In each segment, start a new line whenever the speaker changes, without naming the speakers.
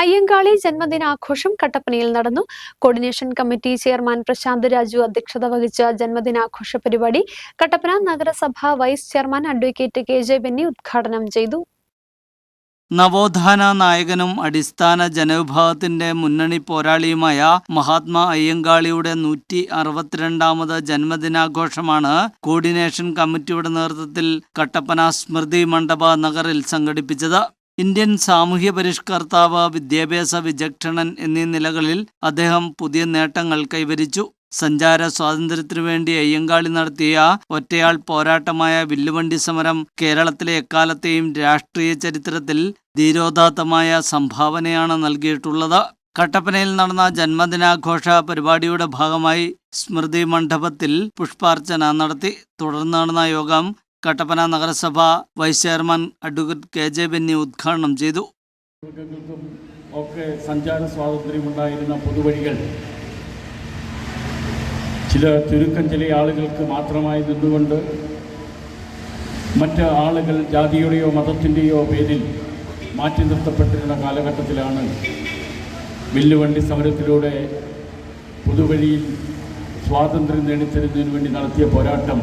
അയ്യങ്കാളി ജന്മദിനാഘോഷം കട്ടപ്പനയിൽ നടന്നു. Coordination committee chairman Prashanth Raju അധ്യക്ഷത വഹിച്ച ജന്മദിനാഘോഷ പരിപാടി കട്ടപ്പന നഗരസഭ vice chairman advocate KJ Benny ഉദ്ഘാടനം ചെയ്തു.
നവോത്ഥാന നായകനും അടിസ്ഥാന ജനവിഭാഗത്തിന്റെ മുന്നണി പോരാളിയുമായ മഹാത്മാ അയ്യങ്കാളിയുടെ 162ാമത് ജന്മദിനാഘോഷമാണ് കോർഡിനേഷൻ കമ്മിറ്റിയുടെ നേതൃത്വത്തിൽ കട്ടപ്പന സ്മൃതി മണ്ഡപ നഗറിൽ സംഘടിപ്പിച്ചത്. ഇന്ത്യൻ സാമൂഹ്യ പരിഷ്കർത്താവ്, വിദ്യാഭ്യാസ വിചക്ഷണൻ എന്നീ നിലകളിൽ അദ്ദേഹം പുതിയ നേട്ടങ്ങൾ കൈവരിച്ചു. സഞ്ചാര സ്വാതന്ത്ര്യത്തിനു വേണ്ടി അയ്യങ്കാളി നടത്തിയ ഒറ്റയാൾ പോരാട്ടമായ വില്ലുവണ്ടി സമരം കേരളത്തിലെ എക്കാലത്തെയും രാഷ്ട്രീയ ചരിത്രത്തിൽ ധീരോദാത്തമായ സംഭാവനയാണ് നൽകിയിട്ടുള്ളത്. കട്ടപ്പനയിൽ നടന്ന ജന്മദിനാഘോഷ പരിപാടിയുടെ ഭാഗമായി സ്മൃതി മണ്ഡപത്തിൽ പുഷ്പാർച്ചന നടത്തി. തുടർന്ന് നടന്ന യോഗം കട്ടപ്പന നഗരസഭ vice chairman advocate KJ Benny ഉദ്ഘാടനം ചെയ്തു.
ഒക്കെ സഞ്ചാര സ്വാതന്ത്ര്യമുണ്ടായിരുന്ന പൊതുവഴികൾ ചില ആളുകൾക്ക് മാത്രമായി നിന്നുകൊണ്ട് മറ്റ് ആളുകൾ ജാതിയുടെയോ മതത്തിൻ്റെയോ പേരിൽ മാറ്റി നിർത്തപ്പെട്ടിരുന്ന കാലഘട്ടത്തിലാണ് വില്ലുവണ്ടി സമരത്തിലൂടെ പൊതുവഴിയിൽ സ്വാതന്ത്ര്യം നേടിത്തരുന്നതിന് വേണ്ടി നടത്തിയ പോരാട്ടം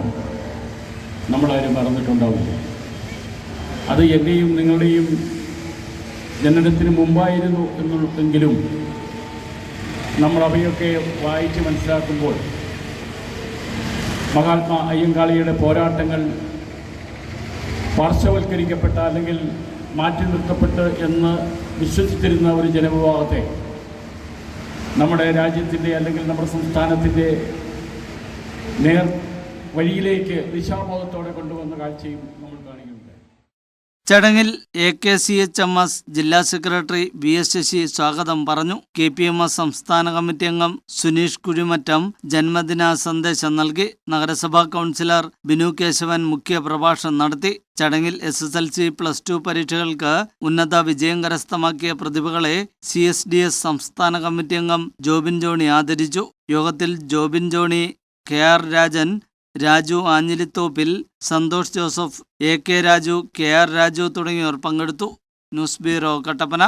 നമ്മളാരും മറന്നിട്ടുണ്ടാവില്ല. അത് എൻ്റെയും നിങ്ങളുടെയും ജനനത്തിന് മുമ്പായിരുന്നു എങ്കിലും നമ്മൾ അവയൊക്കെ വായിച്ച് മനസ്സിലാക്കുമ്പോൾ മഹാത്മാ അയ്യങ്കാളിയുടെ പോരാട്ടങ്ങൾ പാർശ്വവൽക്കരിക്കപ്പെട്ട അല്ലെങ്കിൽ മാറ്റി നിർത്തപ്പെട്ട് എന്ന് വിശ്വസിച്ചിരുന്ന ഒരു ജനവിഭാഗത്തെ നമ്മുടെ രാജ്യത്തിൻ്റെ അല്ലെങ്കിൽ നമ്മുടെ സംസ്ഥാനത്തിൻ്റെ വഴിയിലേക്ക് ദിശാബോധത്തോടെ കൊണ്ടുവന്ന കാഴ്ചയും നമ്മൾ കാണിക്കുന്നുണ്ട്.
ചടങ്ങിൽ AKCHMS ജില്ലാ സെക്രട്ടറി VS ശശി സ്വാഗതം പറഞ്ഞു. KPMS സംസ്ഥാന കമ്മിറ്റി അംഗം സുനീഷ് കുഴിമറ്റം ജന്മദിന സന്ദേശം നൽകി. നഗരസഭാ കൗൺസിലർ ബിനു കേശവൻ മുഖ്യ പ്രഭാഷണം നടത്തി. ചടങ്ങിൽ SSLC+2 പരീക്ഷകൾക്ക് ഉന്നത വിജയം കരസ്ഥമാക്കിയ പ്രതിഭകളെ CSDS സംസ്ഥാന കമ്മിറ്റി അംഗം ജോബിൻ ജോണി ആദരിച്ചു. യോഗത്തിൽ ജോബിൻ ജോണി, KR രാജൻ, രാജു ആഞ്ഞിലിത്തോപ്പിൽ, Santhosh Joseph, AK Raju, KR Raju തുടങ്ങിയവർ പങ്കെടുത്തു. News bureau, Kattappana.